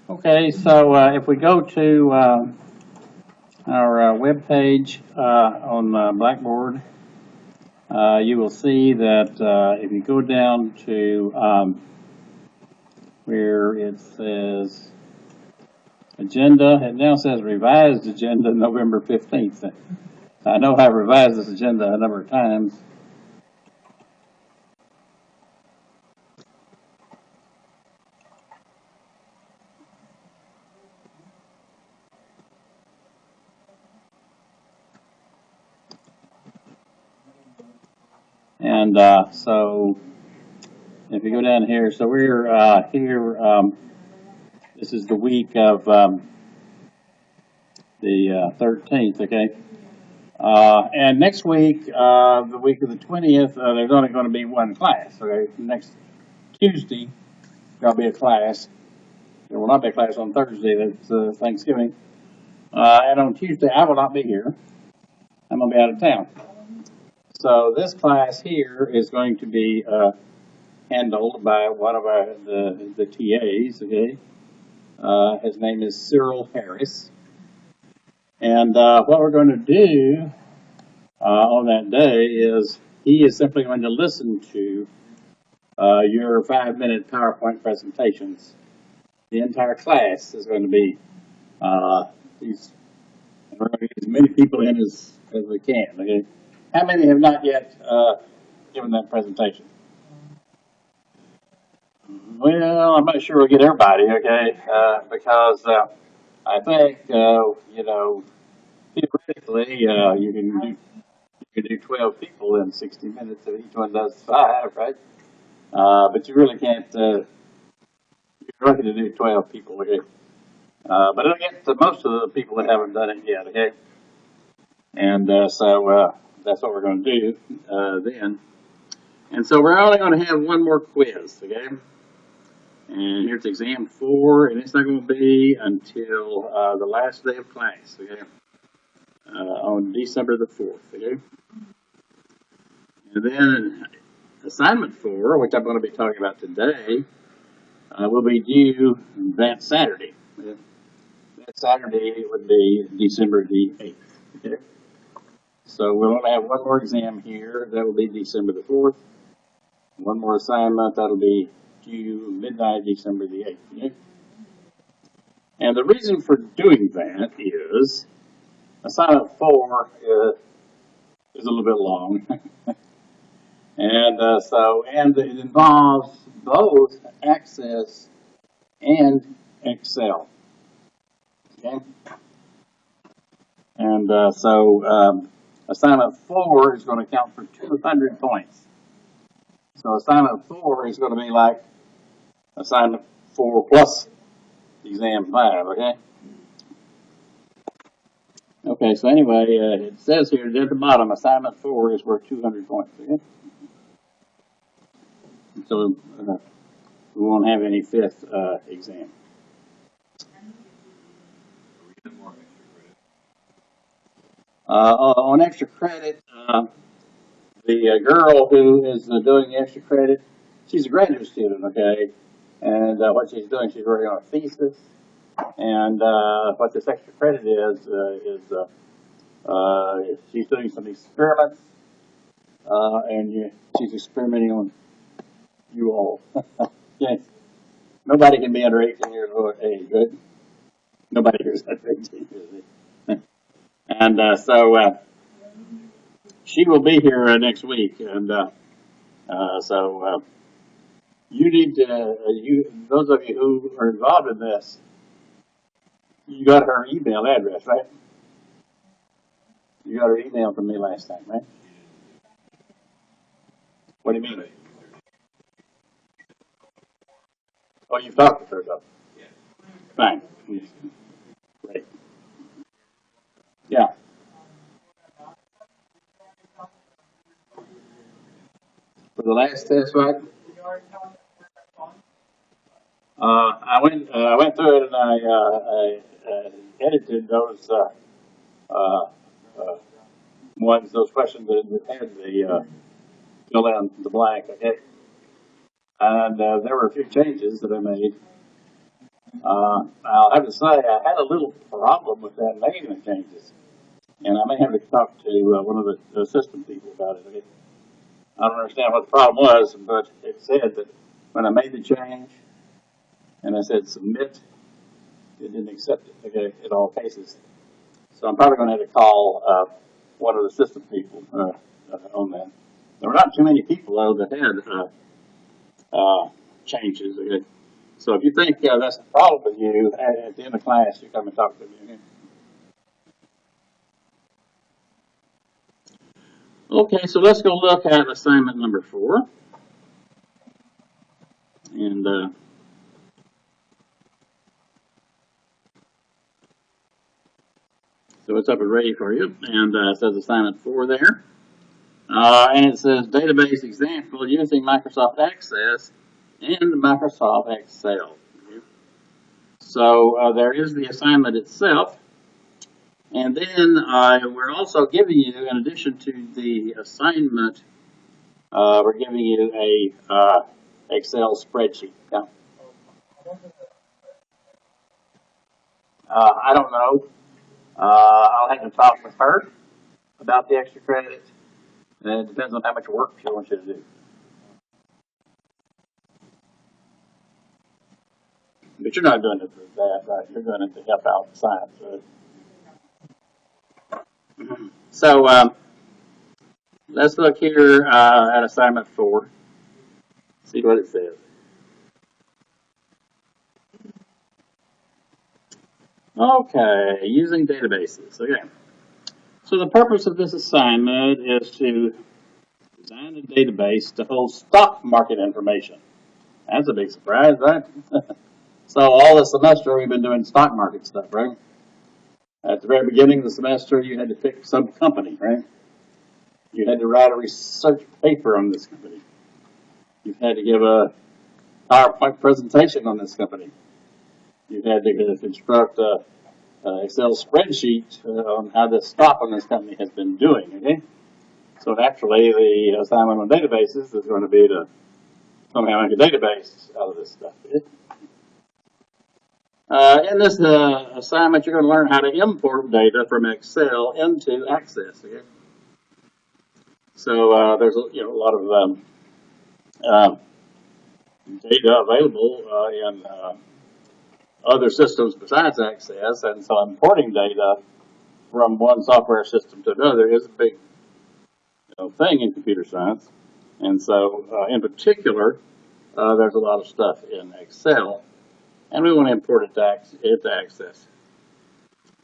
Okay, so if we go to our web page on Blackboard, you will see that if you go down to where it says agenda, it now says revised agenda November 15th. I know I've revised this agenda a number of times. And so if you go down here, so we're here, this is the week of the 13th, okay? And next week, the week of the 20th, there's only going to be one class, okay? Next Tuesday, there'll be a class. There will not be a class on Thursday, that's Thanksgiving. And on Tuesday, I will not be here. I'm going to be out of town. So this class here is going to be handled by one of the TAs, okay? His name is Cyril Harris. And what we're going to do on that day is he is simply going to listen to your 5-minute PowerPoint presentations. The entire class is going to be we're going to get as many people in as we can. Okay, how many have not yet given that presentation? Well, I'm not sure we'll get everybody. Okay, because I think theoretically you can do 12 people in 60 minutes if each one does 5, right? But you really can't. You're lucky to do 12 people. Okay, but it'll get to most of the people that haven't done it yet. Okay, and so that's what we're going to do then. And so we're only going to have one more quiz. Okay, and here's exam 4, and it's not going to be until the last day of class. Okay, on December the 4th. Okay, and then assignment 4, which I'm going to be talking about today, will be due that Saturday. Okay? That Saturday would be December the 8th. Okay? So we'll only have one more exam here. That will be December the 4th. One more assignment. That'll be due midnight, December the 8th. Okay? And the reason for doing that is assignment 4 is a little bit long. And and it involves both Access and Excel. Okay, and assignment 4 is going to count for 200 points. So assignment 4 is going to be like assignment 4 plus exam 5. Okay. Okay. So anyway, it says here at the bottom, assignment 4 is worth 200 points. Okay. So we won't have any 5th exam. On extra credit, the girl who is doing the extra credit, she's a graduate student, okay? And what she's doing, she's working on a thesis. And what this extra credit is she's doing some experiments, and she's experimenting on you all. Okay. Nobody can be under 18 years of age, right? Nobody here is under 18 years of age. And she will be here next week, and you need to, those of you who are involved in this, you got her email address, right? You got her email from me last time, right? What do you mean? Oh, you've talked with her, though. Fine. Great. Yeah. For the last test, right? I went through it and I edited those uh, ones, those questions that had the fill in the blank. Okay, and there were a few changes that I made, I'll have to say I had a little problem with that naming the changes, and I may have to talk to one of the system people about it. I don't understand what the problem was, but it said that when I made the change and I said submit, it didn't accept it, okay, in all cases. So I'm probably going to have to call one of the system people on that. There were not too many people, though, that had changes. Okay? So if you think that's the problem with you, at the end of class, you come and talk to me. Okay, so let's go look at assignment number 4. And so it's up and ready for you. And it says assignment 4 there. And it says database example using Microsoft Access and Microsoft Excel. So there is the assignment itself. And then we're also giving you, in addition to the assignment, we're giving you a Excel spreadsheet. Yeah. I don't know. I'll have to talk with her about the extra credit. And it depends on how much work she wants you to do. But you're not doing it for that, right? You're doing it to help out the science. Right? So let's look here at assignment 4. See what it says. Okay, using databases. Okay. So the purpose of this assignment is to design a database to hold stock market information. That's a big surprise, right? So all the semester we've been doing stock market stuff, right? At the very beginning of the semester, you had to pick some company, right? You had to write a research paper on this company. You had to give a PowerPoint presentation on this company. You had to construct a Excel spreadsheet on how the stock on this company has been doing, okay? So naturally, the assignment on databases is going to be to somehow make a database out of this stuff. In this assignment, you're going to learn how to import data from Excel into Access, okay? So there's a lot of data available in other systems besides Access, and so importing data from one software system to another is a big thing in computer science. And so, in particular, there's a lot of stuff in Excel, and we want to import it to Access.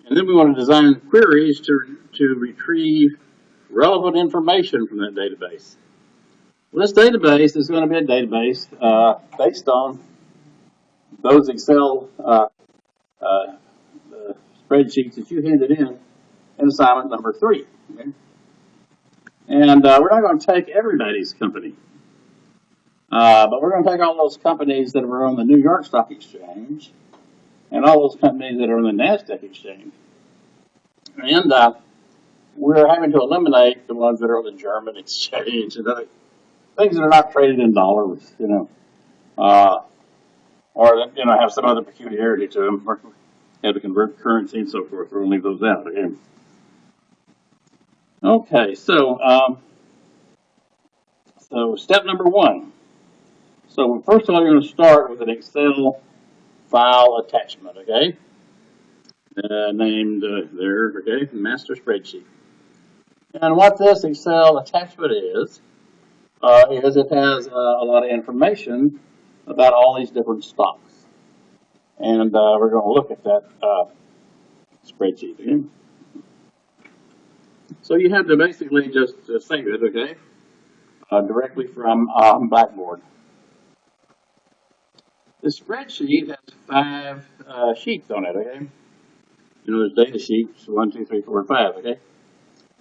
And then we want to design queries to retrieve relevant information from that database. Well, this database is going to be a database based on those Excel spreadsheets that you handed in assignment number 3. Okay? And we're not going to take everybody's company, but we're going to take all those companies that are on the New York Stock Exchange and all those companies that are on the NASDAQ exchange. And we're having to eliminate the ones that are on the German exchange and other things that are not traded in dollars, or that, have some other peculiarity to them, or have to convert currency and so forth. We're going to leave those out again. Okay, so step number 1. So first of all, you're going to start with an Excel file attachment, okay? Named there, okay, master spreadsheet. And what this Excel attachment is it has a lot of information about all these different stocks. And we're going to look at that spreadsheet again. So you have to basically just save it, okay, directly from Blackboard. The spreadsheet has 5 sheets on it, okay? There's data sheets, 1, 2, 3, 4, and 5, okay?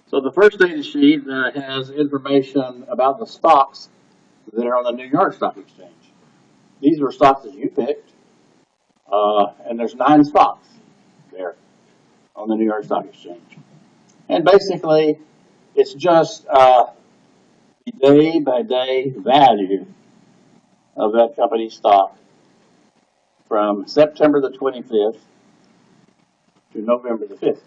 So the first data sheet has information about the stocks that are on the New York Stock Exchange. These were stocks that you picked, and there's 9 stocks there on the New York Stock Exchange. And basically, it's just the day-by-day value of that company's stock from September the 25th to November the 5th.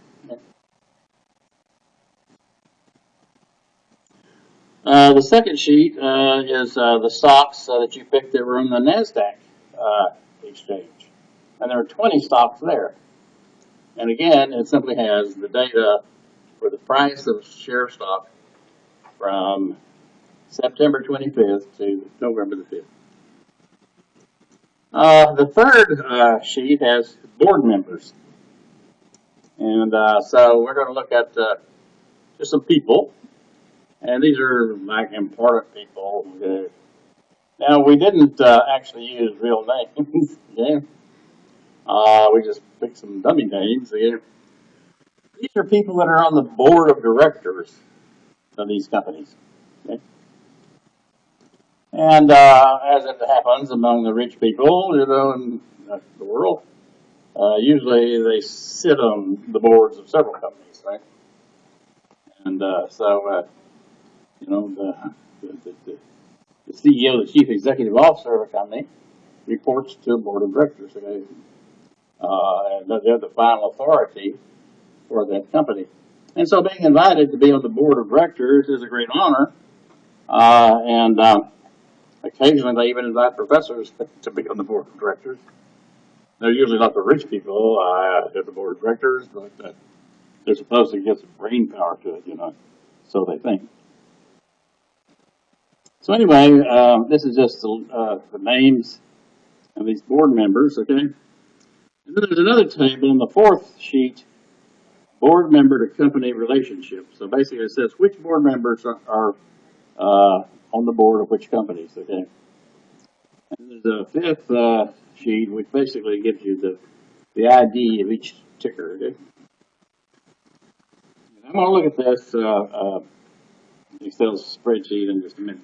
The second sheet is the stocks that you picked that were on the NASDAQ exchange. And there are 20 stocks there. And again, it simply has the data for the price of share stock from September 25th to November the 5th. The third sheet has board members. And so we're going to look at just some people. And these are like important people. Now, we didn't actually use real names. Okay? We just picked some dummy names. Okay? These are people that are on the board of directors of these companies. Okay? And as it happens among the rich people, in the world, usually they sit on the boards of several companies, right? And so, the CEO, the chief executive officer of a company, reports to a board of directors, okay? And they're the final authority for that company. And so being invited to be on the board of directors is a great honor. And occasionally they even invite professors to be on the board of directors. They're usually not the rich people at the board of directors, but they're supposed to get some brain power to it, so they think. So anyway, this is just the names of these board members, okay? And then there's another table on the fourth sheet, board member to company relationship. So basically it says which board members are on the board of which companies, okay? And there's a fifth sheet, which basically gives you the ID of each ticker, okay? And I'm going to look at this Excel spreadsheet in just a minute.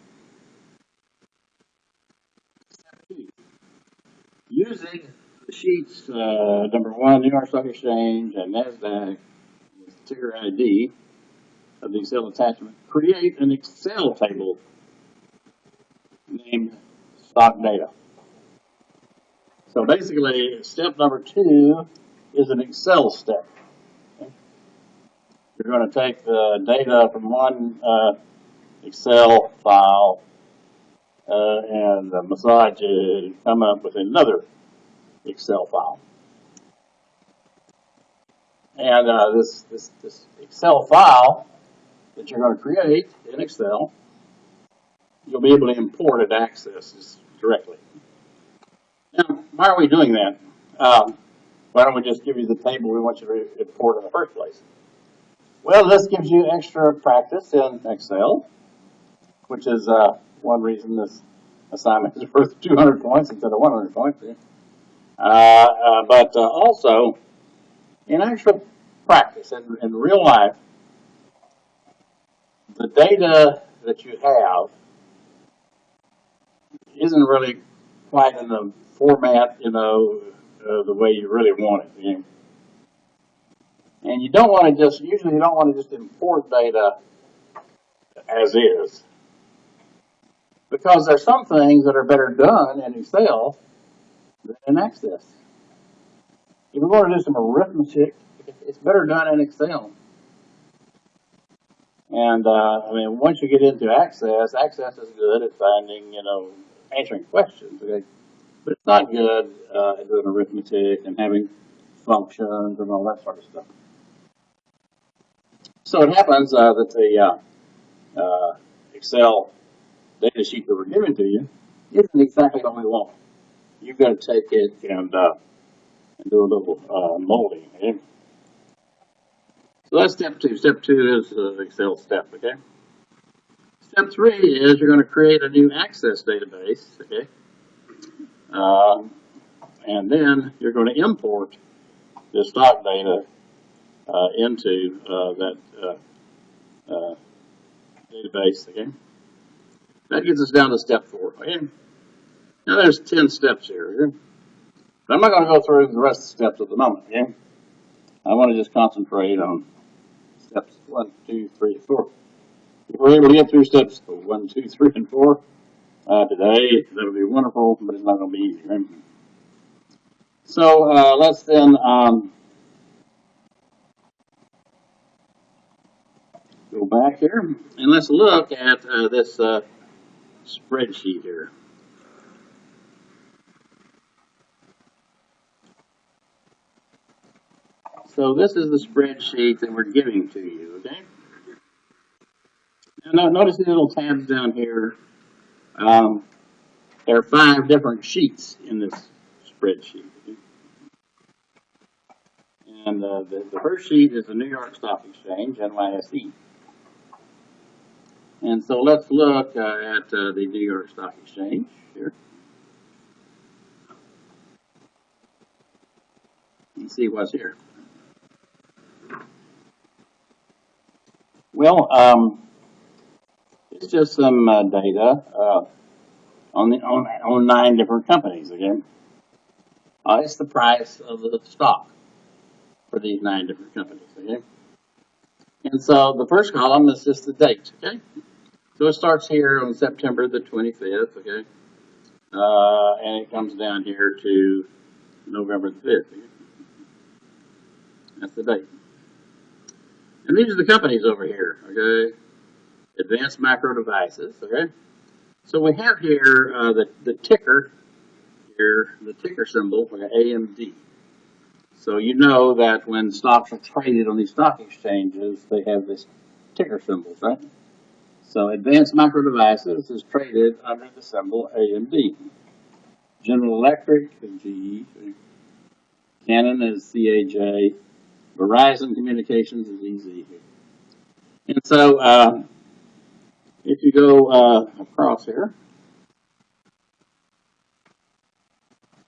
Using the sheets, number one, New York Stock Exchange and NASDAQ, ticker ID of the Excel attachment, create an Excel table named stock data. So basically, step number 2 is an Excel step. Okay? You're going to take the data from one Excel file and massage it and come up with another Excel file. And this Excel file that you're going to create in Excel, you'll be able to import and access this directly. Now, why are we doing that? Why don't we just give you the table we want you to import in the first place? Well, this gives you extra practice in Excel, which is one reason this assignment is worth 200 points instead of 100 points. But also, in actual practice, in real life, the data that you have isn't really quite in the format, the way you really want it. And you don't want to usually you don't want to just import data as is. Because there's some things that are better done in Excel than in Access. If we want to do some arithmetic, it's better done in Excel. And once you get into Access is good at finding, answering questions. Okay? But it's not good at doing arithmetic and having functions and all that sort of stuff. So it happens that the Excel data sheet that we're giving to you isn't exactly what we want. You've got to take it and do a little molding. Okay? So that's step 2. Step 2 is the Excel step. Okay. Step 3 is you're going to create a new Access database. Okay. And then you're going to import the stock data into that database. Okay. That gets us down to step 4. Okay. Now there's 10 steps here. Okay? But I'm not going to go through the rest of the steps at the moment. Okay. I want to just concentrate on steps 1, 2, 3, 4. If we're able to get through steps 1, 2, 3, and 4 today, that'll be wonderful, but it's not going to be easy. Right? So let's then go back here and let's look at this spreadsheet here. So this is the spreadsheet that we're giving to you, okay? Now notice these little tabs down here. There are 5 different sheets in this spreadsheet. Okay? And the first sheet is the New York Stock Exchange, NYSE. And so let's look at the New York Stock Exchange here. And see what's here. Well, it's just some data on 9 different companies again. It's the price of the stock for these 9 different companies, okay? And so the first column is just the date, okay? So it starts here on September the 25th, okay? And it comes down here to November the 5th. Okay? That's the date. And these are the companies over here, okay? Advanced Micro Devices, okay? So we have here the ticker here, the ticker symbol for AMD. So you know that when stocks are traded on these stock exchanges, they have this ticker symbols, right? So Advanced Micro Devices is traded under the symbol AMD. General Electric is GE. Canon is CAJ. Verizon Communications is EZ. And so if you go across here,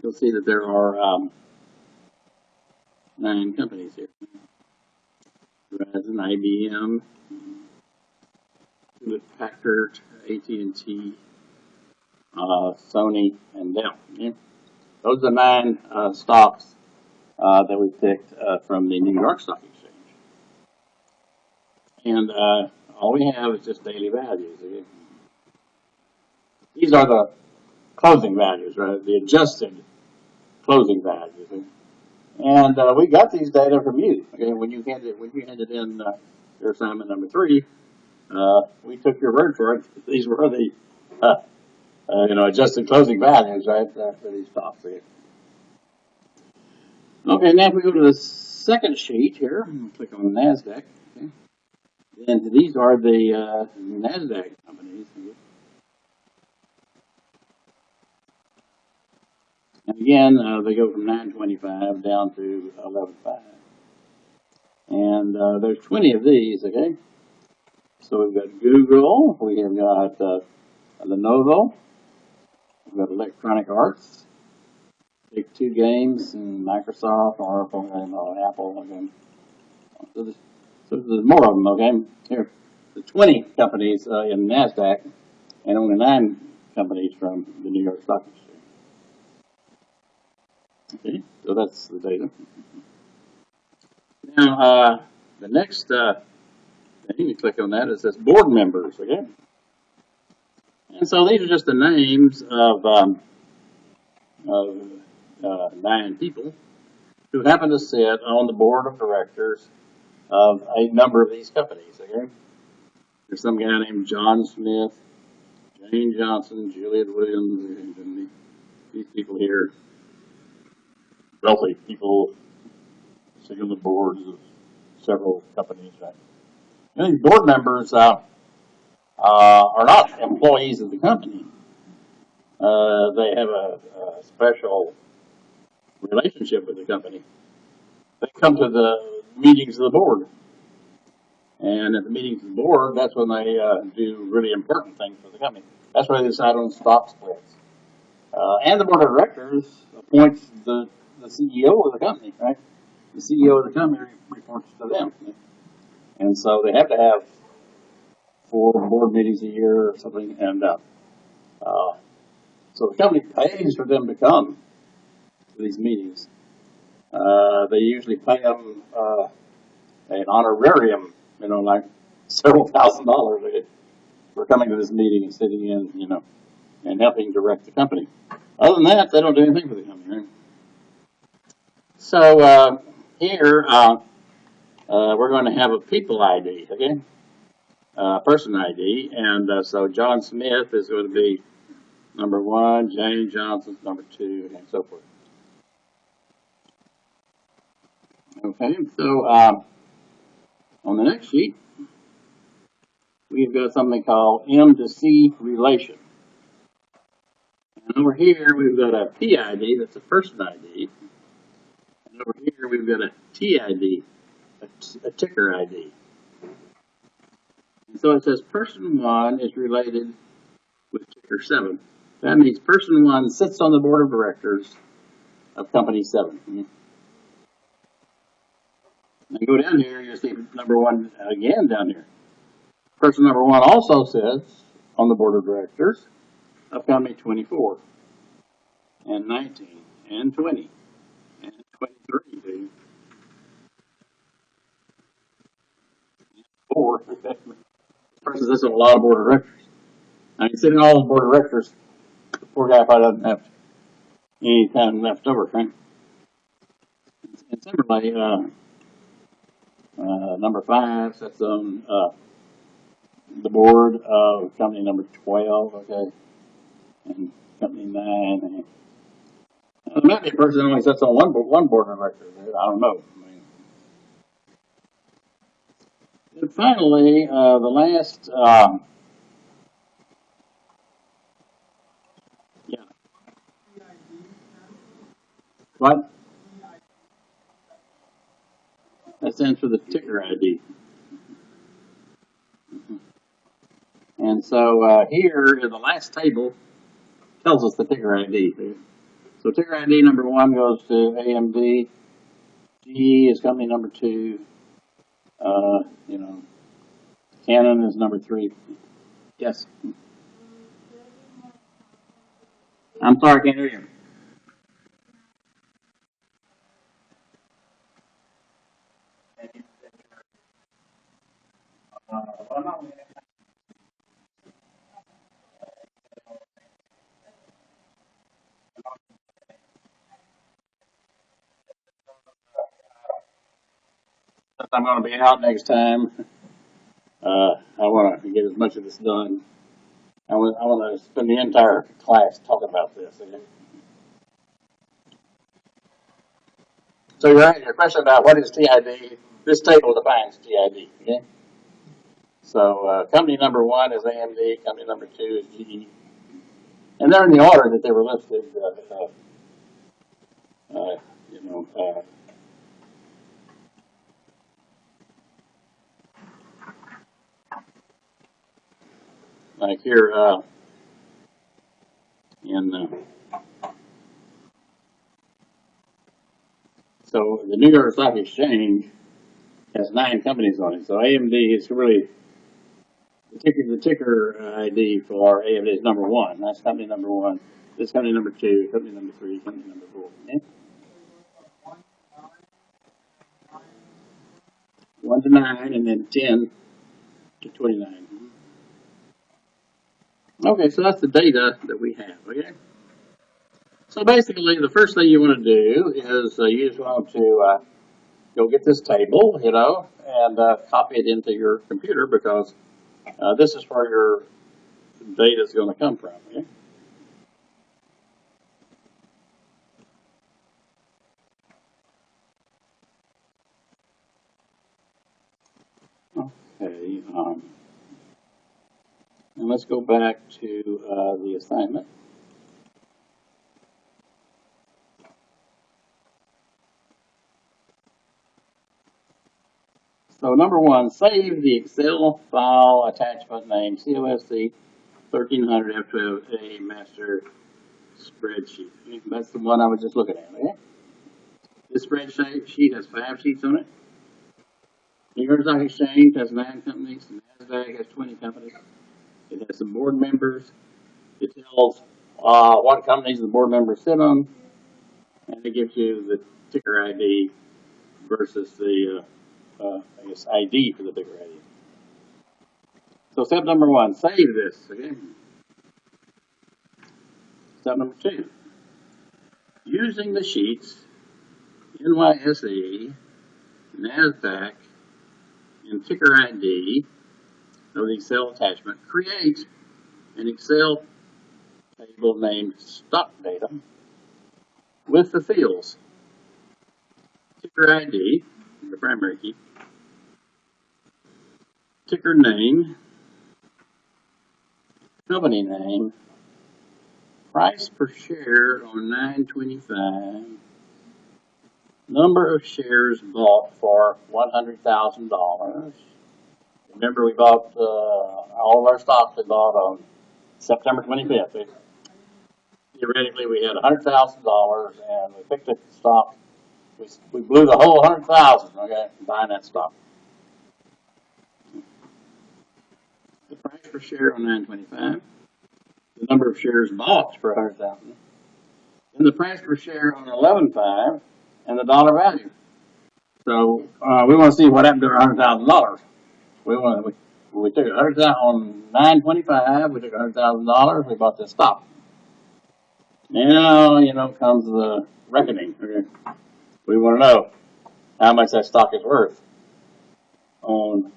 you'll see that there are 9 companies here. Verizon, IBM, Hewlett-Packard, AT&T, Sony, and Dell. Okay? Those are the 9 stocks that we picked from the New York Stock Exchange. And all we have is just daily values. Okay? These are the closing values, right? The adjusted closing values. Okay? And we got these data from you. Okay? When you handed in your assignment number 3, we took your word for it. These were the adjusted closing values, right, for these stocks. Okay, now if we go to the second sheet here, click on NASDAQ. Okay. And these are the NASDAQ companies. And again, they go from 925 down to 11.5. And there's 20 of these, okay? So we've got Google, we have got Lenovo, we've got Electronic Arts, Take-Two Games, and Microsoft, Oracle, and Apple. Okay. So there's more of them, okay? Here, the 20 companies in NASDAQ, and only 9 companies from the New York Stock Exchange. Okay, so that's the data. Now, the next thing, you click on that, it says board members, okay? And so these are just the names of 9 people who happen to sit on the board of directors of a number of these companies, okay? There's some guy named John Smith, Jane Johnson, Juliet Williams, and these people here, wealthy people sitting on the boards of several companies, right? And these board members are not employees of the company. They have a special relationship with the company. They come to the meetings of the board. And at the meetings of the board, that's when they do really important things for the company. That's why they decide on stock splits. And the board of directors appoints the CEO of the company, right? The CEO of the company reports to them. And so they have to have 4 board meetings a year or something. And so the company pays for them to come to these meetings. They usually pay them an honorarium, like several $1,000s for coming to this meeting and sitting in, and helping direct the company. Other than that, they don't do anything for the company, right? So here we're going to have a people ID, okay? Person ID, and so John Smith is going to be number 1, Jane Johnson's number 2, and so forth. Okay, so on the next sheet, we've got something called M to C relation. And over here, we've got a PID, that's a person ID. And over here, we've got a TID, a ticker ID. And so it says person 1 is related with ticker 7. That means person 1 sits on the board of directors of company 7. And go down here, you'll see number 1 again down here. Person number 1 also sits on the board of directors of company 24 and 19 and 20 and 23. 4. This person sits on a lot of board of directors. I mean, sitting on all the board of directors, the poor guy probably doesn't have any time left over, right? And similarly, number 5 sits on the board of company number 12, okay, and company 9. And there might be a person that only sits on one board of directors. I don't know. And finally, the last, yeah, what? That stands for the ticker ID. And so here in the last table tells us the ticker ID. So ticker ID number 1 goes to AMD. GE is company number 2. You know, Canon is number 3. Yes. I'm sorry, I can't hear you. Since I'm going to be out next time, I want to get as much of this done. I want to spend the entire class talking about this. Okay? So your question about what is TID, this table defines TID. Okay? So company number 1 is AMD, company number 2 is GE. And they're in the order that they were listed, you know, like here in, so the New York Stock Exchange has 9 companies on it. So AMD is really, the ticker ID for AMD is number 1. That's company number 1. This company number 2, company number 3, company number 4. Okay? 1 to 9, and then 10 to 29. Okay, so that's the data that we have. Okay. So basically, the first thing you want to do is you just want to go get this table, you know, and copy it into your computer because this is where your data is going to come from. Okay? Okay. And let's go back to the assignment. So number 1, save the Excel file attachment name COSC 1300 F12A master spreadsheet. That's the one I was just looking at. Okay? This spreadsheet has 5 sheets on it. New York Stock Exchange has 9 companies. NASDAQ has 20 companies. It has some board members. It tells what companies the board members sit on, and it gives you the ticker ID versus the I guess ID for the ticker ID. So step number 1, save this. Okay. Step number 2, using the sheets NYSE, NASDAQ, and ticker ID of the Excel attachment, create an Excel table named stock data with the fields ticker ID, the primary key, ticker name, company name, price per share on 9/25, number of shares bought for $100,000. Remember, we bought all of our stocks we bought on September 25th. Theoretically, we had $100,000 and we picked up the stock. We blew the whole 100,000, okay, buying that stock. The price per share on 9/25, the number of shares bought for 100,000, and the price per share on 11/5, and the dollar value. So we want to see what happened to our $100,000. We took 100,000 on 9/25. We took $100,000. We bought this stock. Now comes the reckoning. Okay, we want to know how much that stock is worth on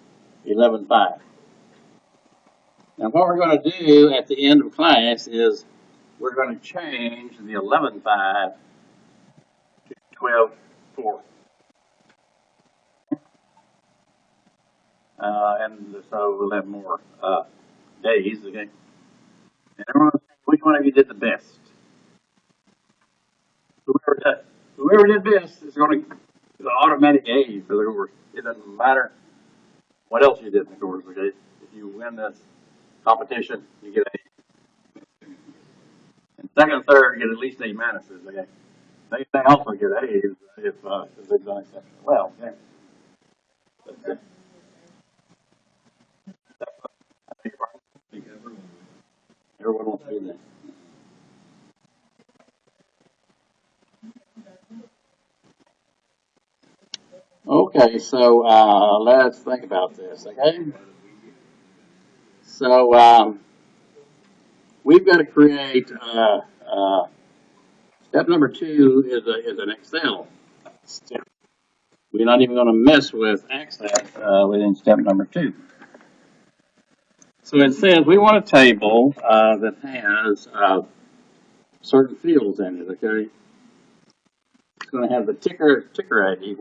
11/5. Now, what we're going to do at the end of class is we're going to change the 11/5 to 12/4. And so we'll have more days, okay? And everyone, which one of you did the best? Whoever did best is going to get an automatic A for the course. It doesn't matter what else you did in the course, okay? If you win this competition, you get A. And second and third, you get at least A minuses, okay? They also get A's if they've done exceptionally well, okay? But, everyone wants to be there. Okay, so let's think about this, okay? So we've got to create step number 2 is an Excel step. We're not even going to mess with Access within step number 2. So it says we want a table that has certain fields in it, okay? It's going to have the ticker ID.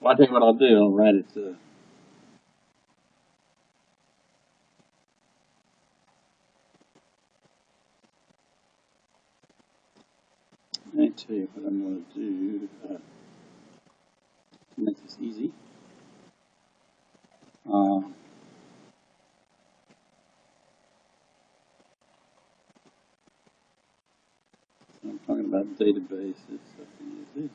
Well, I'll tell you what I'll do. I'll write it to. I'll tell you what I'm going to do to make this easy. I'm talking about databases. So I can use this.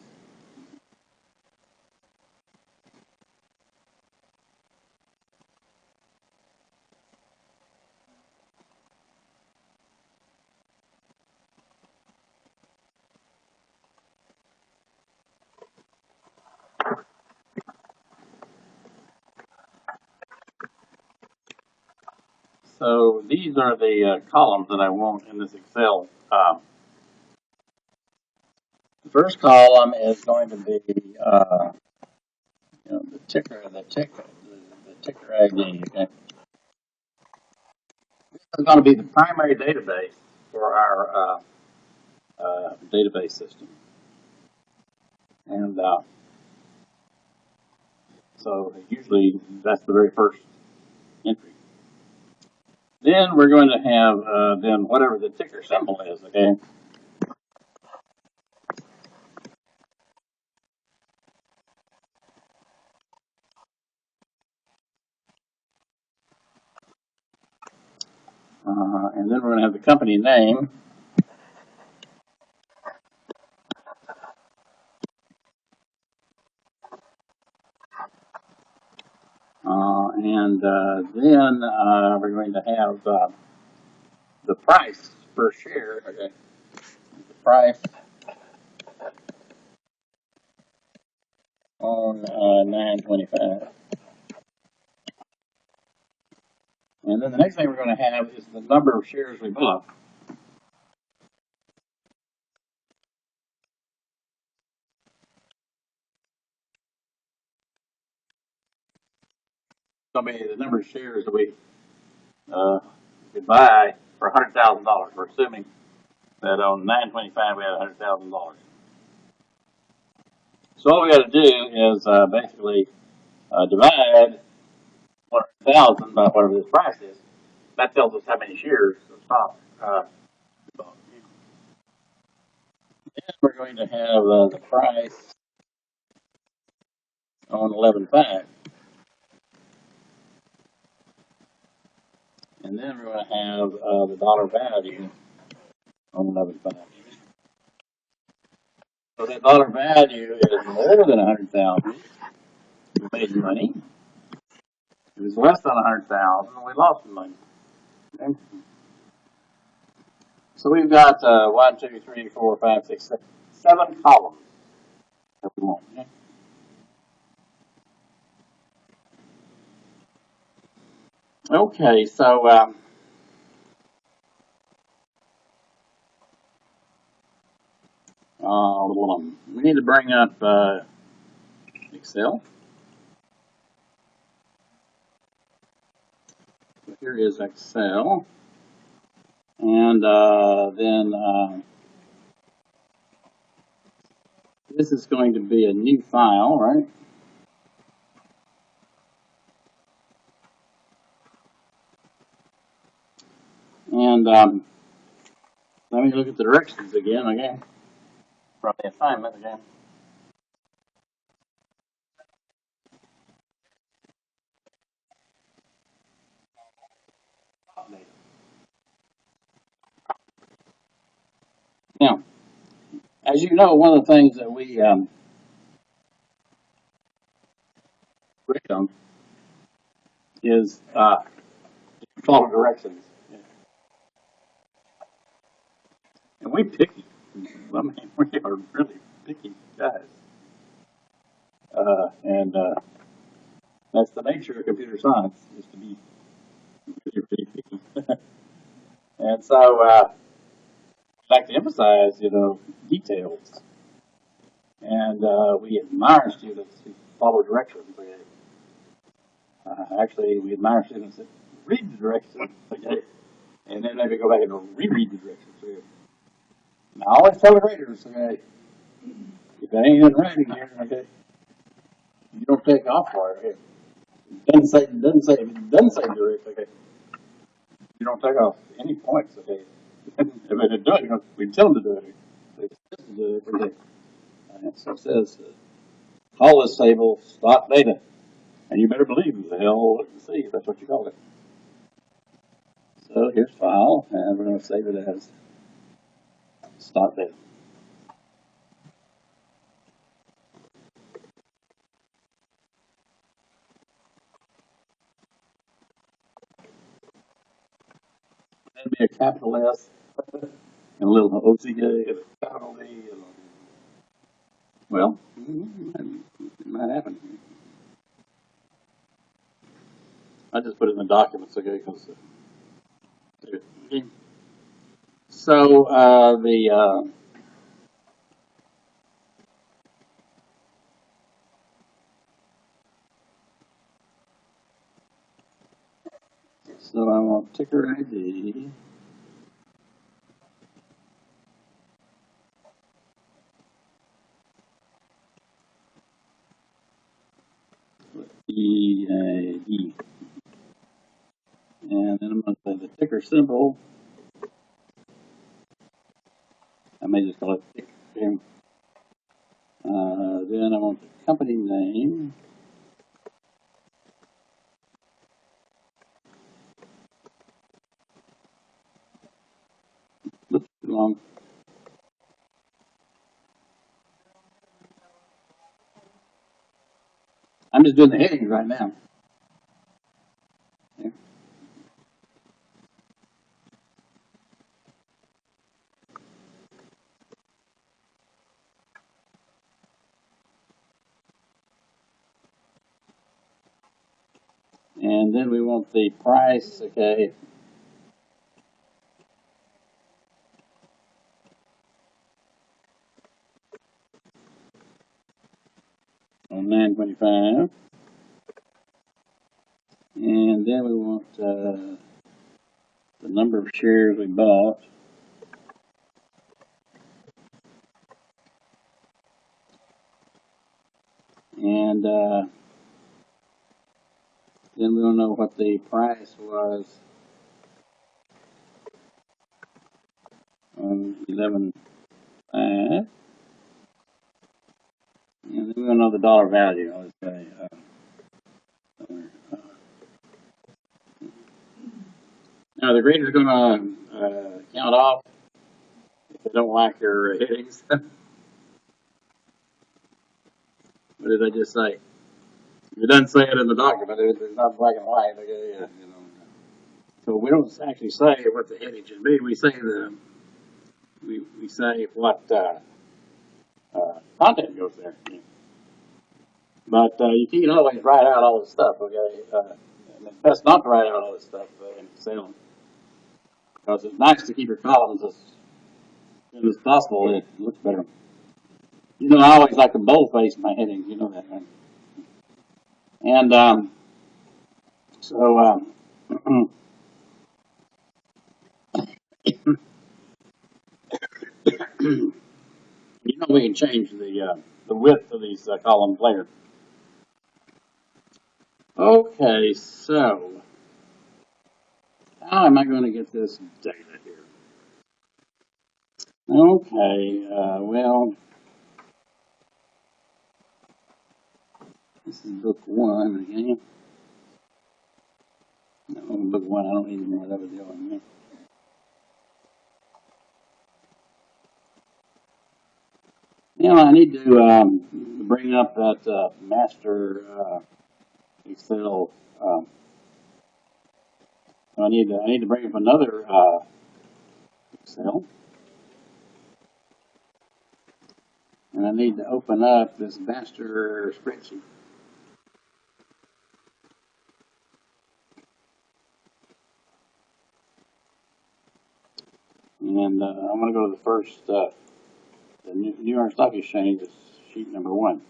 So these are the columns that I want in this Excel. The first column is going to be the ticker ID. Okay? This is going to be the primary database for our database system, and so usually that's the very first entry. Then we're going to have then whatever the ticker symbol is. Okay. And then we're going to have the company name. And then we're going to have the price per share. Okay, the price on 925. And then the next thing we're going to have is the number of shares we bought. It's going to be the number of shares that we could buy for $100,000. We're assuming that on 925 we had $100,000. So all we got to do is basically divide 100,000 by whatever this price is. That tells us how many shares of stock we bought. And we're going to have the price on 11.5. And then we're going to have the dollar value on 11.5. So that dollar value is more than 100,000. We made money. If it was less than 100,000, we lost money. Okay? So we've got 1, 2, 3, 4, 5, 6, 7 columns that we want. Okay? Okay, so we need to bring up Excel. So here is Excel, and then this is going to be a new file, right? And let me look at the directions again, okay? From the assignment again. Now, as you know, one of the things that we agreed on is follow directions. And we picky. I mean, we are really picky guys. And that's the nature of computer science, is to be pretty picky. And so I like to emphasize, details. And we admire students who follow directions. Actually, we admire students that read the directions, okay, and then maybe go back and reread the directions. Okay. And I always tell the graders, okay, if that ain't in writing here, okay, you don't take off for it. Okay. If it doesn't say direct, okay, you don't take off any points, okay. If they do it, we tell them to do it. They just do it, okay. So it says, call this table stock data. And you better believe the hell see, that's what you call it. So here's file, and we're going to save it as stock data. That'd be a capital S and a little OCA and a capital D. Well, it might happen. I just put it in the documents, okay? Because okay. So so I want ticker ID. EAE. And then I'm going to say the ticker symbol. I may just call it ticker. Then I want the company name. Oops, too long. I'm just doing the headings right now. And then we want the price, okay. On 925. And then we want the number of shares we bought. And then we want to know what the price was on 11.5. And then we want to know the dollar value, let's say. Now the grader's going to count off if they don't like your headings. What did I just say? It doesn't say it in the document. It's not black and white. Okay, yeah, you know. So we don't actually say what the heading should be. We say we say what content goes there. But you can't always write out all this stuff. Okay, and it's best not to write out all this stuff in Excel, because it's nice to keep your columns as good as possible. It looks better. You know, I always like to boldface my headings. You know that, right? And so you know, we can change the width of these columns later. Okay, so how am I going to get this data here? Okay, well, this is book one again. No, book one, I don't even know what I was doing here. Now I need to bring up that master Excel. I need to bring up another Excel, and I need to open up this master spreadsheet. And I'm going to go to the first, the New York Stock Exchange, sheet number one.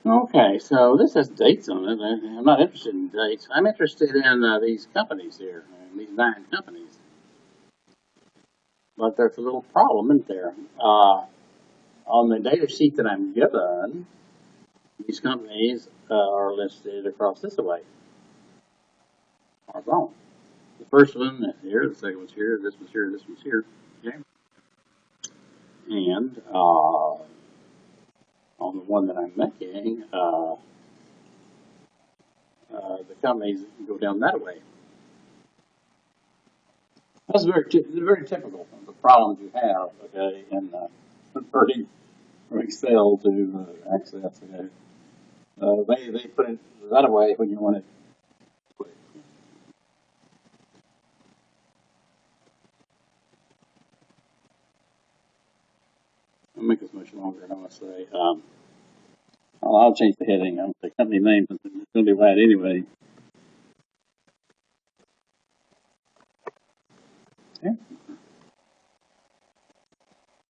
Okay, so this has dates on it. I'm not interested in dates. I'm interested in these companies here, these 9 companies. But there's a little problem, isn't there? On the data sheet that I'm given, these companies are listed across this way. Are wrong. The first one is here, the second one's here, this one's here, this one's here. Okay. And on the one that I'm making, the companies go down that way. That's very typical of the problems you have, okay, in converting from Excel to Access. Okay. They put it that way when you want it quick. I'll make this much longer, and I'm going to say, I'll change the heading. I'll say company name, it's going to be right anyway. Okay.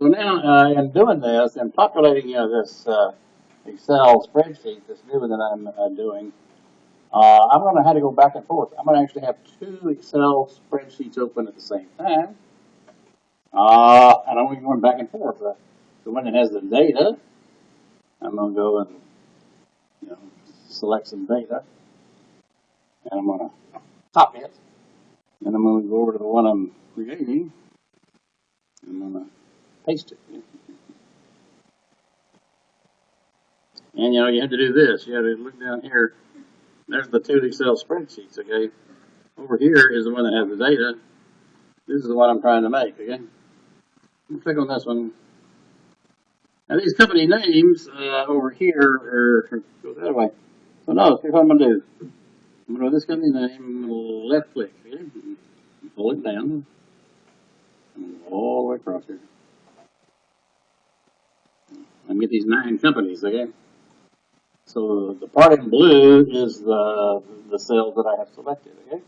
So now, in doing this and populating this Excel spreadsheet, this new one that I'm doing, I'm going to have to go back and forth. I'm going to actually have 2 Excel spreadsheets open at the same time. And I'm going back and forth. The one that has the data, I'm going to go and select some data, and I'm going to copy it. Then I'm going to go over to the one I'm creating, and I'm going to paste it. And you have to do this. You have to look down here. There's the 2 Excel spreadsheets. Okay. Over here is the one that has the data. This is the one I'm trying to make. Okay. Click on this one. Now these company names over here are go that way. So notice here's what I'm going to do. I'm going to go to this company name, left click, okay? Pull it down, all the way across here. and get these 9 companies, okay? So the part in blue is the cells that I have selected, okay?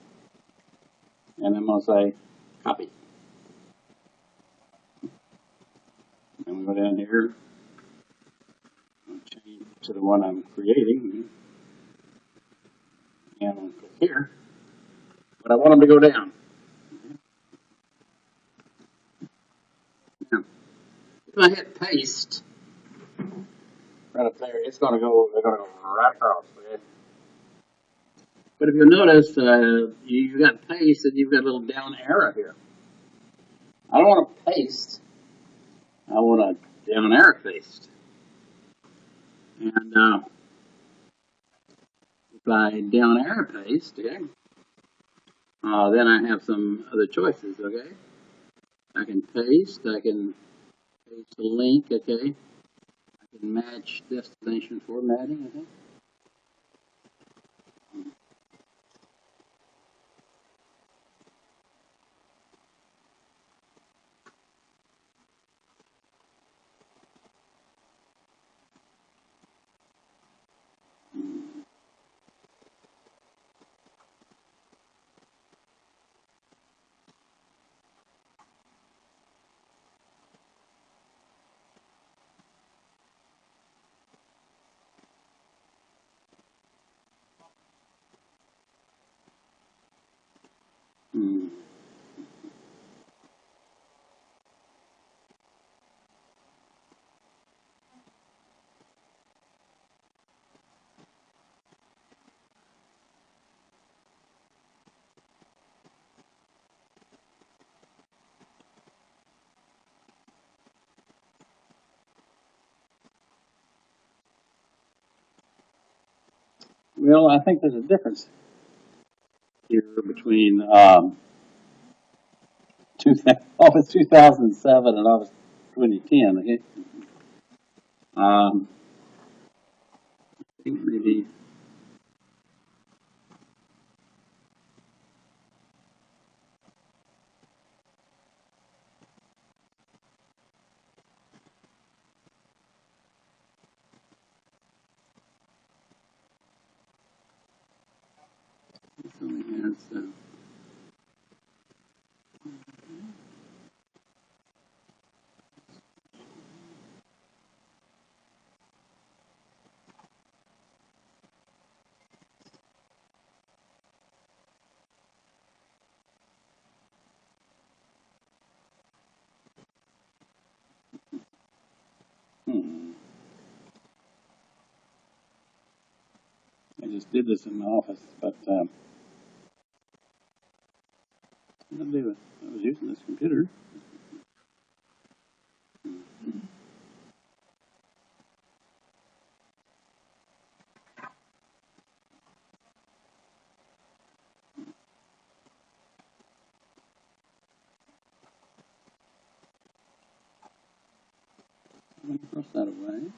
And I'm going to say copy. And we go down here, change to the one I'm creating, and I'm going to click here. But I want them to go down. Now, if I hit paste right up there, it's going to go. They're going to go right across. Okay? But if you'll notice, you've got paste and you've got a little down arrow here. I don't want to paste. I want a down arrow paste. And if I down arrow paste, okay, then I have some other choices. Okay, I can paste. I can paste a link. Okay, I can match destination formatting. Okay. Hmm. Well, I think there's a difference here between August 2007 and August 2010. Okay, I think maybe this only has. I just did this in my office, but I was using this computer. I'm going to cross that away.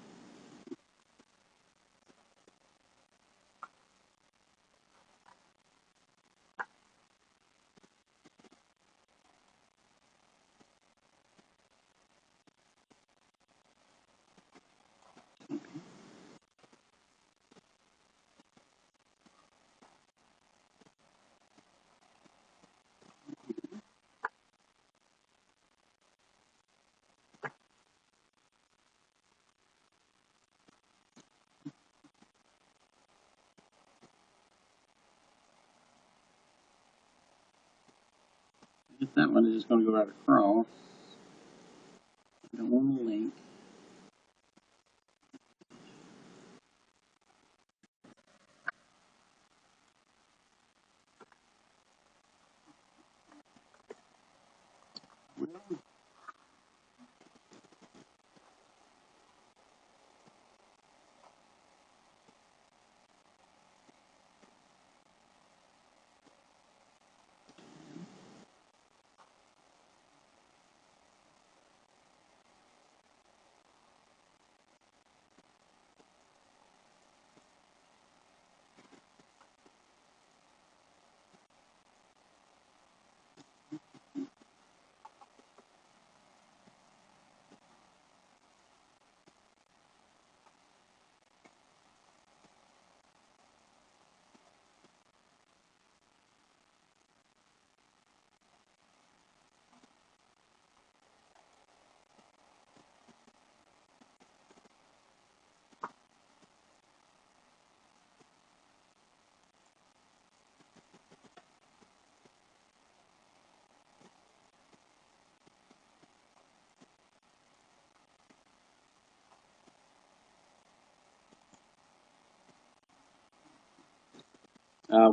Just that one is just going to go right across. I don't want a link.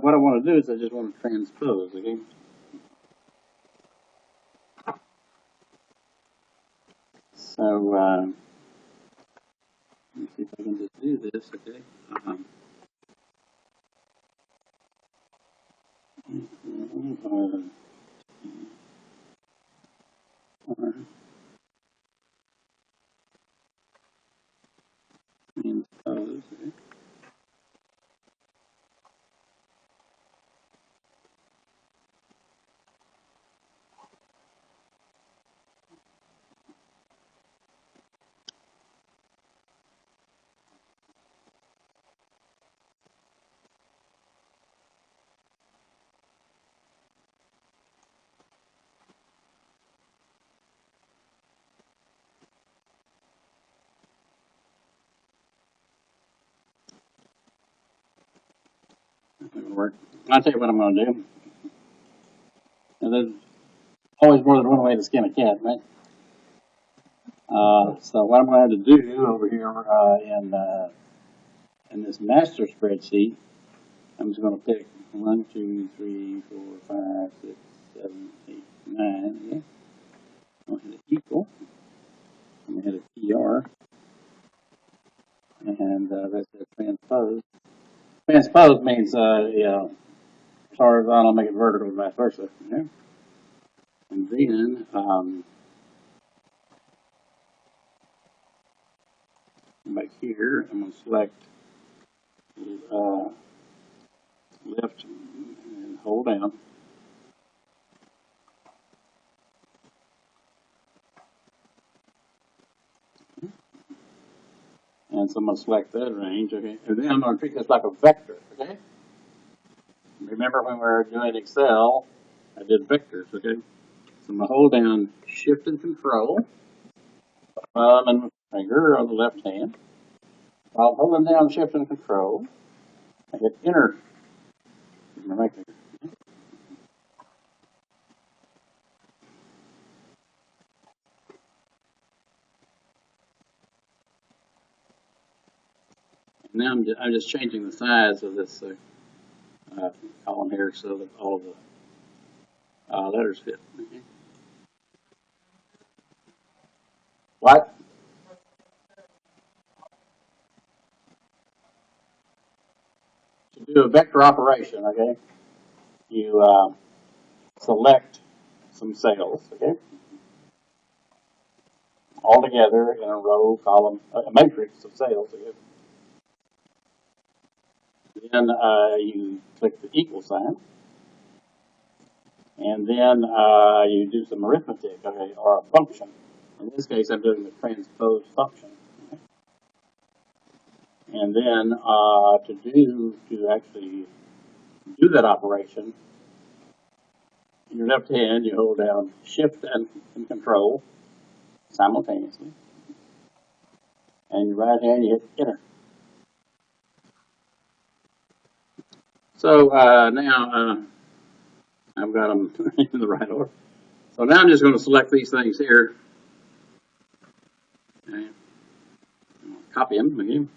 what I want to do is I just want to transpose, okay? So, let me see if I can just do this, okay? Transpose, okay? That's not gonna work. I'll tell you what I'm going to do. And there's always more than one way to skin a cat, right? So what I'm going to have to do over here in this master spreadsheet, I'm just going to pick 1, 2, 3, 4, 5, 6, 7, 8, 9. Okay. I'm going to hit equal. I'm going to hit a TR, and that's a transpose. Transpose means horizontal, make it vertical, and vice versa. Okay. And then back here, I'm going to select left and hold down. And so I'm going to select that range, okay? And then I'm going to treat this like a vector, okay? Remember when we were doing Excel, I did vectors, okay? So I'm going to hold down Shift and Control, thumb and finger on the left hand. While holding down Shift and Control, I hit Enter with my right finger. And now I'm just changing the size of this column here so that all of the letters fit. Okay. What? To do a vector operation, okay, you select some cells, okay, all together in a row, column, a matrix of cells. Okay. Then you click the equal sign, and then you do some arithmetic, okay, or a function. In this case, I'm doing the transpose function. Okay. And then to actually do that operation, in your left hand, you hold down Shift and Control simultaneously, and your right hand, you hit Enter. So now I've got them in the right order. So now I'm just going to select these things here. Okay. Copy them again.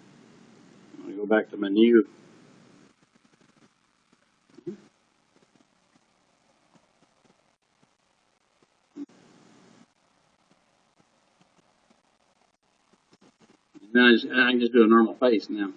I'm going to go back to my new. Now I can just do a normal face now.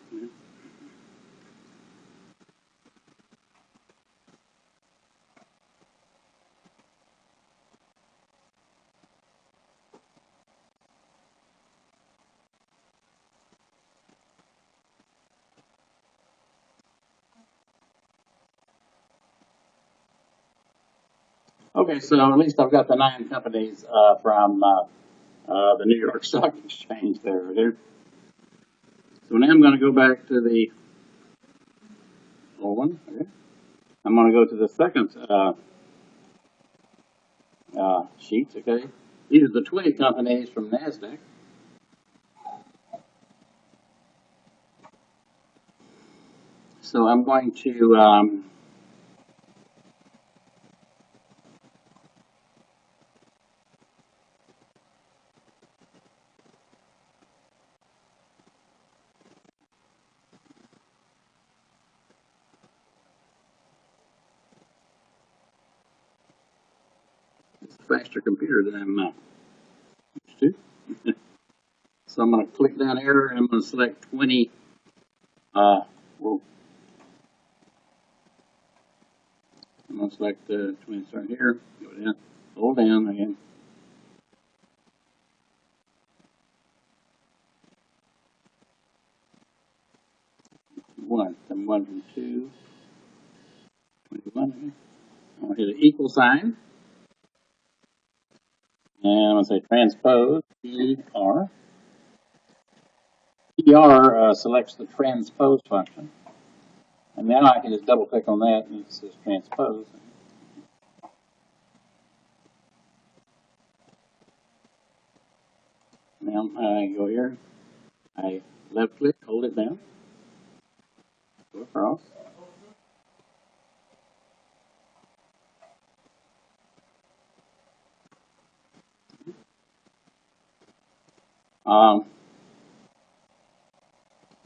Okay, so at least I've got the 9 companies from the New York Stock Exchange there. So now I'm going to go back to the old one. Okay. I'm going to go to the second sheet. Okay, these are the 20 companies from NASDAQ. So I'm going to faster computer than I'm used to. So I'm going to click down here and I'm going to select 20. Well, I'm going to select 20. Start here. Go down. Hold down again. One from 2. 21. Okay. I'm going to hit an equal sign. And I'm going to say transpose TR. TR selects the transpose function. And now I can just double click on that and it says transpose. Now I go here, I left click, hold it down, go across.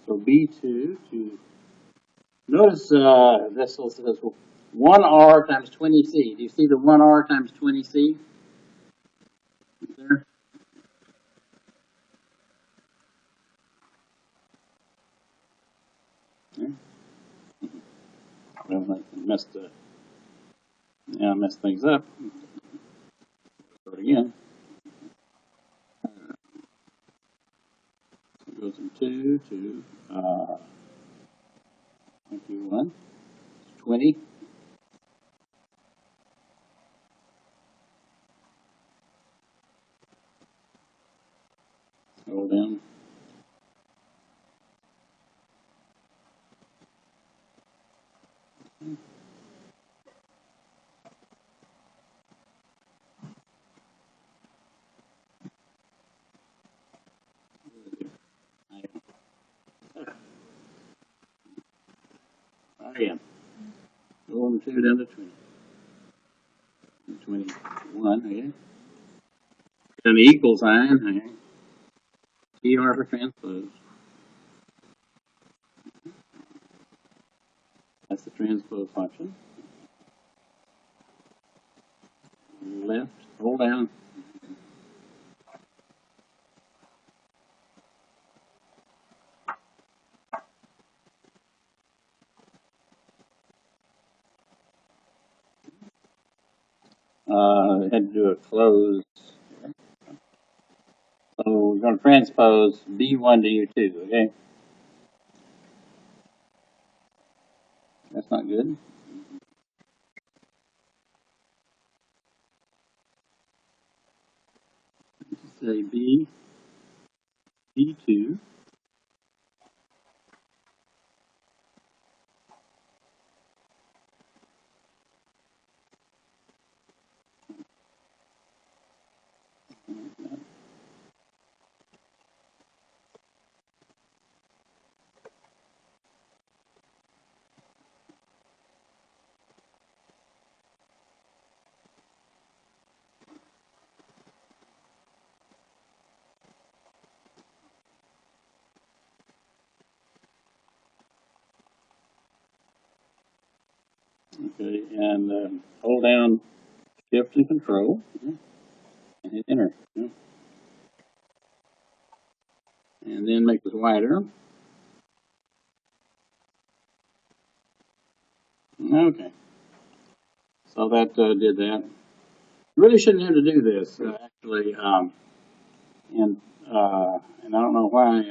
So B2 to notice this says 1R times 20C. Do you see the 1R times 20C there? Okay. Well, I messed things up. Start again. It goes from 2 to 21, 20. Scroll down. Again. Go from 2 down to 20. 21, okay. An equal sign, okay. TR for transpose. That's the transpose function. Left, hold down. Had to do a close. So we're going to transpose D1 to U2, okay? That's not good. Say B, D2. Okay, and hold down Shift and Control, and hit Enter. And then make this wider. Okay, so that did that. You really shouldn't have to do this, actually, and I don't know why.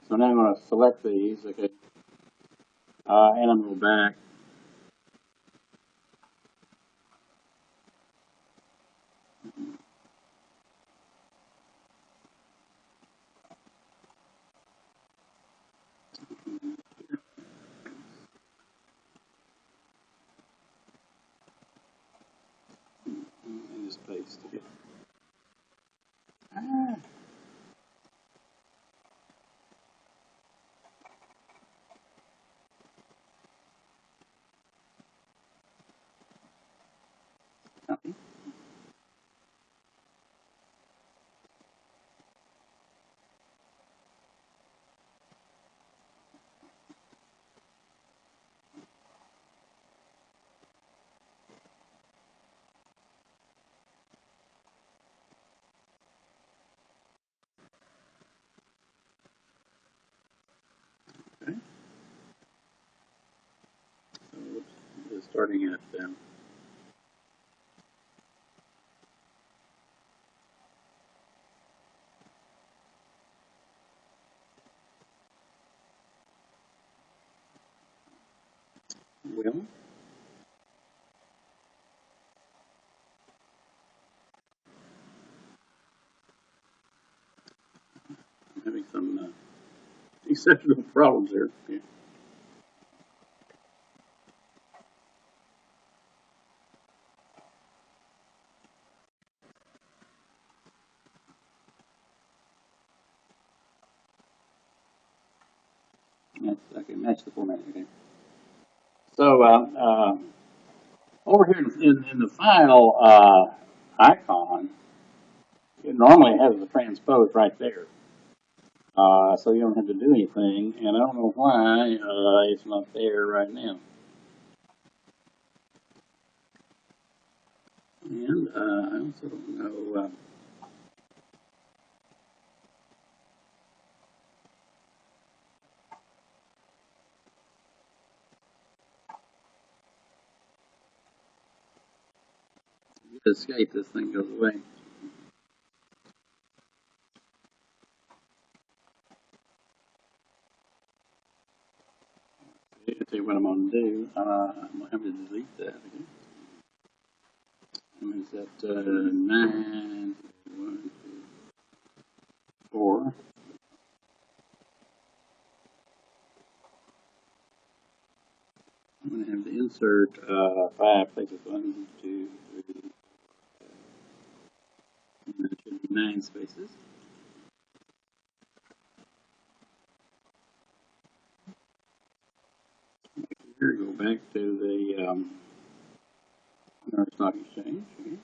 So now I'm going to select these, okay, and I'm going to go back. And just paste it. Copy. starting at well, I'm having some exceptional problems here. Yeah. That's okay. Match the format. Okay. So over here in the file icon, it normally has the transpose right there. So you don't have to do anything, and I don't know why it's not there right now. And I also don't know. Escape, this thing goes away. Let's see what I'm going to do. I'm going to have to delete that again. I'm going to set 9, 1, 2, 4. I'm going to have to insert 5 places. 1, 2, 3, and that should be 9 spaces. Here, go back to the New York Stock Exchange. Okay.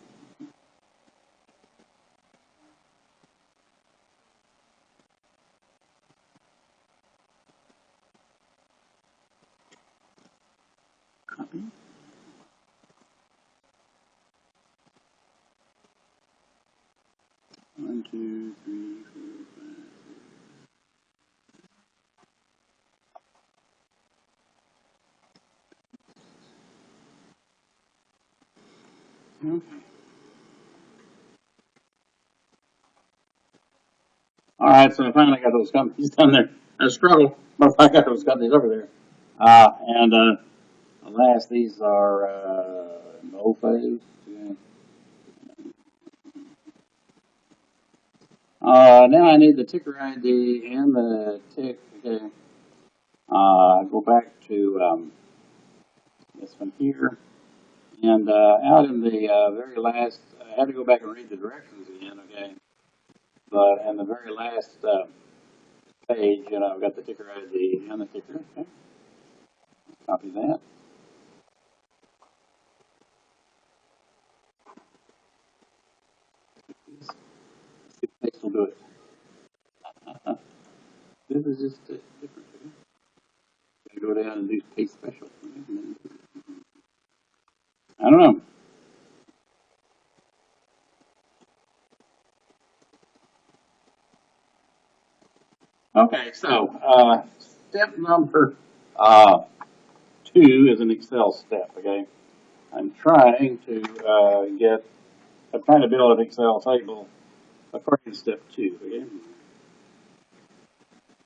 Copy. 1, 2, 3, 4, 5. Okay. All right, so I finally got those companies done there. I struggled, but I got those companies over there. And alas, these are no phase. Yeah. Now I need the ticker ID and the tick. Okay. Go back to this one here. And out in the very last, I had to go back and read the directions again, okay? But in the very last page, I've got the ticker ID and the ticker. Okay. Copy that. Next will do it. This is just different. Gotta go down and do pay special. I don't know. Okay, so step number uh, 2 is an Excel step. Okay, I'm trying to I'm trying to build an Excel table according to step 2. Okay,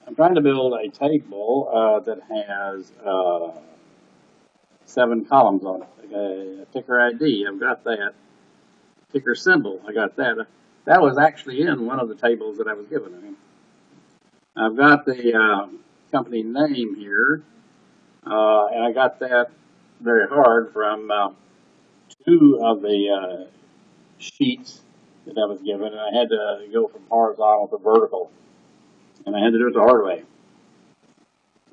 I'm trying to build a table that has 7 columns on it. Okay, a ticker ID, I've got that. Ticker symbol, I got that. That was actually in one of the tables that I was given. Okay? I've got the company name here, and I got that very hard from 2 of the sheets that I was given, and I had to go from horizontal to vertical, and I had to do it the hard way.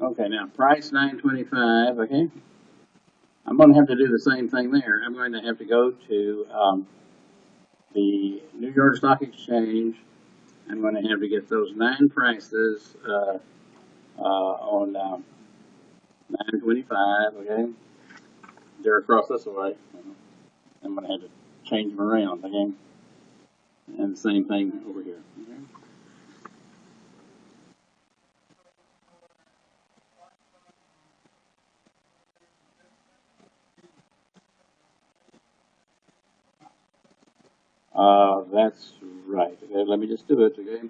Okay, now price $9.25. Okay, I'm going to have to do the same thing there. I'm going to have to go to the New York Stock Exchange. I'm going to have to get those 9 prices on 9.25. Okay, they're across this way. I'm going to have to change them around. Okay, and the same thing over here. Okay. That's right. Okay, let me just do it, okay?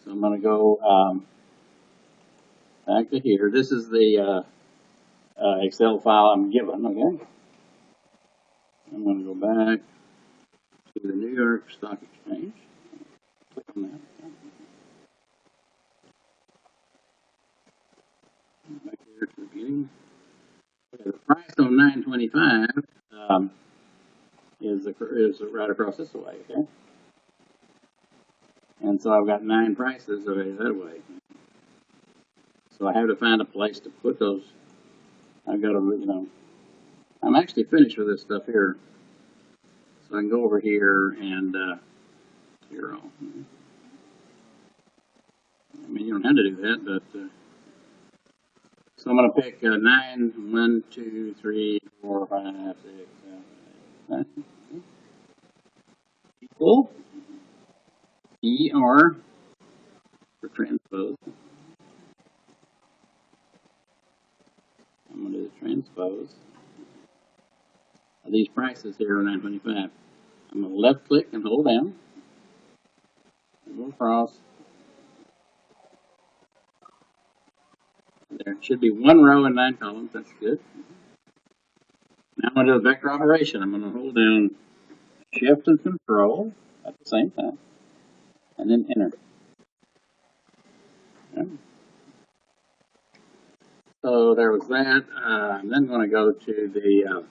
So I'm gonna go, back to here. This is the, Excel file I'm given, okay? I'm gonna go back to the New York Stock Exchange. Click on that. Back here to the beginning. Okay, the price on 925, um, is right across this way, okay? And so I've got 9 prices over that way. So I have to find a place to put those. I've got to, I'm actually finished with this stuff here. So I can go over here and, zero. I mean, you don't have to do that, but, so I'm going to pick 9, 1, 2, 3, 4, 5, 6, 7, 8, 9. Equal ER for transpose. I'm going to do the transpose. These prices here are 925. I'm going to left click and hold down. Go across. There should be 1 row and 9 columns. That's good. Now I'm going to do a vector operation. I'm going to hold down Shift and Control at the same time, and then Enter. Okay. So there was that. I'm then going to go to the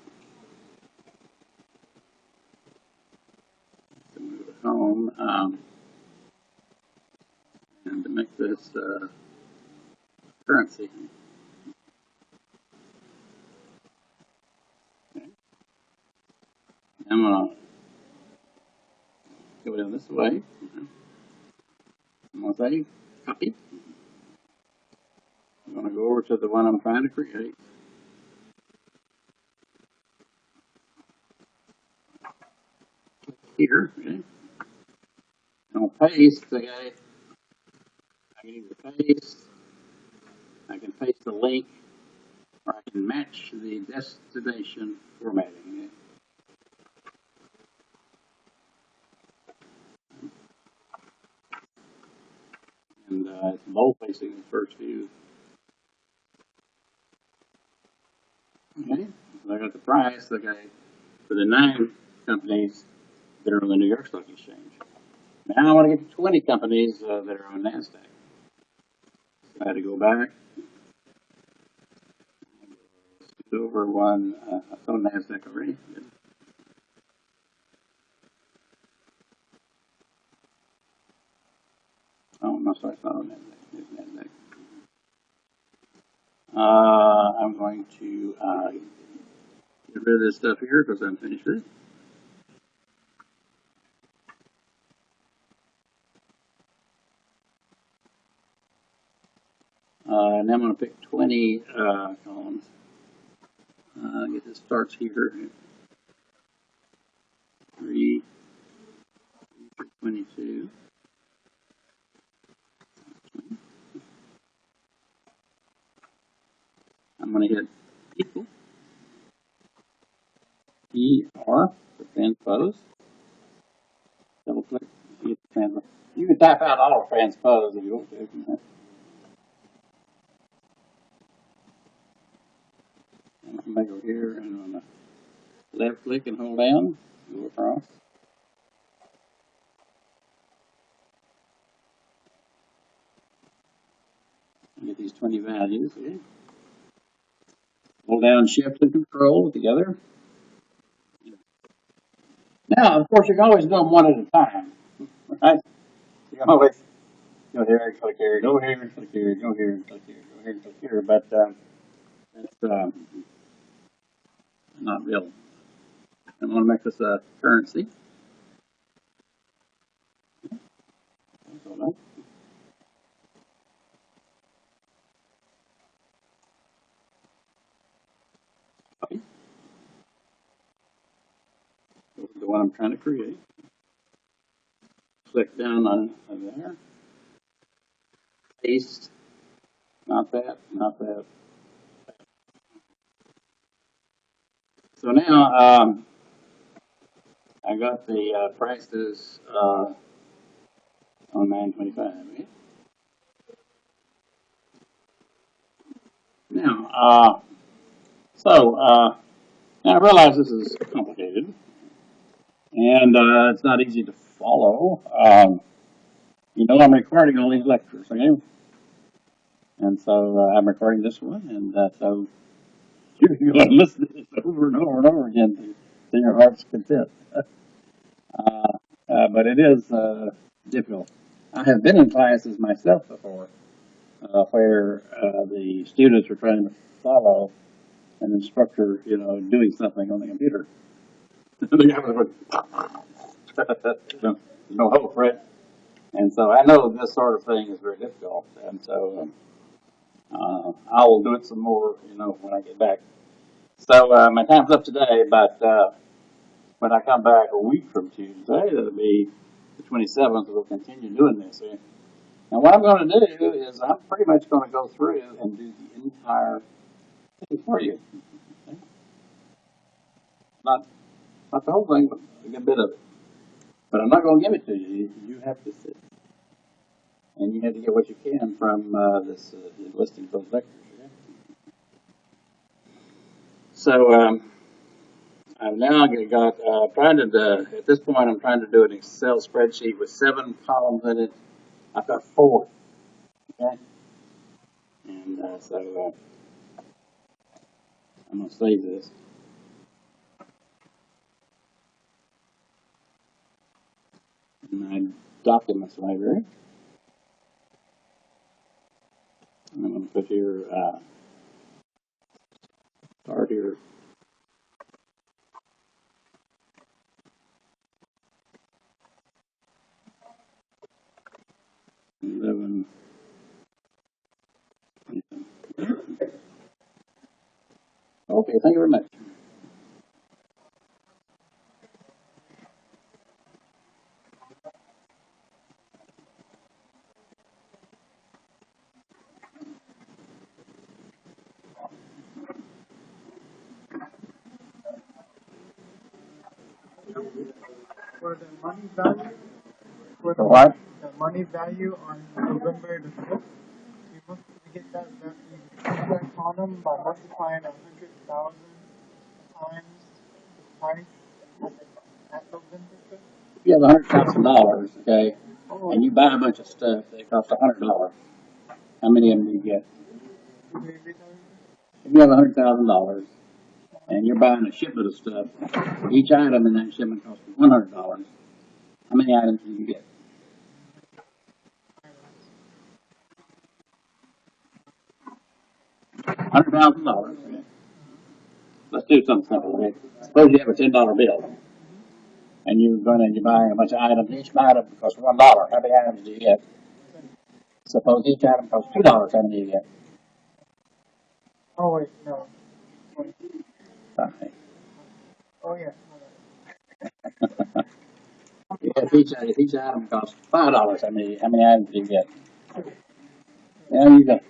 home, and to make this currency. Okay. I'm going to go down this way. I'm going to say copy. I'm going to go over to the one I'm trying to create. Here, okay. I'm going to paste, okay. I can either paste, I can paste the link, or I can match the destination formatting. Okay. And it's bold facing the first view. Okay, so I got the price, okay, for the 9 companies that are on the New York Stock Exchange. Now I want to get to 20 companies that are on NASDAQ. I had to go back. Over one, it's on NASDAQ already. Oh, no, sorry, it's not on NASDAQ. It's NASDAQ. I'm going to get rid of this stuff here because I'm finished with it. And I'm going to pick 20 columns. Get this starts here. 3, 22. I'm going to hit equal. ER for transpose. Double click. You can type out all transpose if you want to. And I'm going to go here and on the left click and hold down, go across. And get these 20 values. Okay. Hold down Shift and Control together. Now, of course, you can always do them one at a time. Right? You can always go here and click here, go here and click here, go here and click here, go here and click here. But that's not real. I want to make this a currency. The one I'm trying to create. Click down on there. Paste. Not that, not that. So now I got the prices on 925. Right? Now, now I realize this is complicated and it's not easy to follow. I'm recording all these lectures, okay? And so I'm recording this one, and so you're going to listen to this over and over and over again to your heart's content. But it is difficult. I have been in classes myself before where the students are trying to follow an instructor, doing something on the computer. No hope, right? And so I know this sort of thing is very difficult, and so I will do it some more, when I get back. So my time's up today, but when I come back a week from Tuesday, that'll be the 27th. We'll continue doing this. And what I'm going to do is I'm pretty much going to go through and do the entire thing for you. Okay? Not the whole thing, but a good bit of it. But I'm not going to give it to you. You have to sit. And you have to get what you can from this listing of those vectors. Okay? So I've now got, at this point, I'm trying to do an Excel spreadsheet with 7 columns in it. I've got 4. Okay? And so I'm going to save this. In my documents library. And I'm going to put here, start here. Eleven. Okay, thank you very much. For the money value, for For what? the money value on November the 5th, we get that column by multiplying 100,000 times the price at November 5th. If you have $100,000, okay, and you buy a bunch of stuff that costs $100, how many of them do you get? If you have $100,000 and you're buying a shipment of stuff, each item in that shipment costs $100. How many items do you get? $100,000. Okay? Let's do something simple. Okay? Suppose you have a $10 bill, and you're buying a bunch of items. Each item costs $1. How many items do you get? Suppose each item costs $2. How many do you get? Oh, wait, no. Right. Oh, yeah. If each item costs $5, how many items do you get? There you go.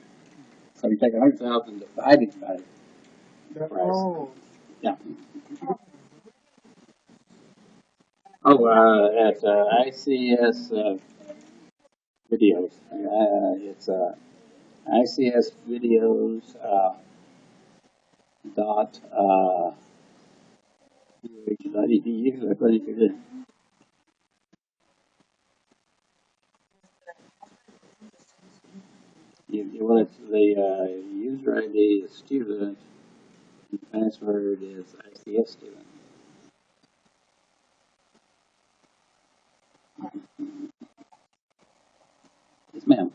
So you take 100,000 divided by the price. Oh. Yeah. Oh, at ICS videos. It's ICS videos dot edu. I think it is. Well, it's the user ID is student, and the password is ICS student. Yes, ma'am.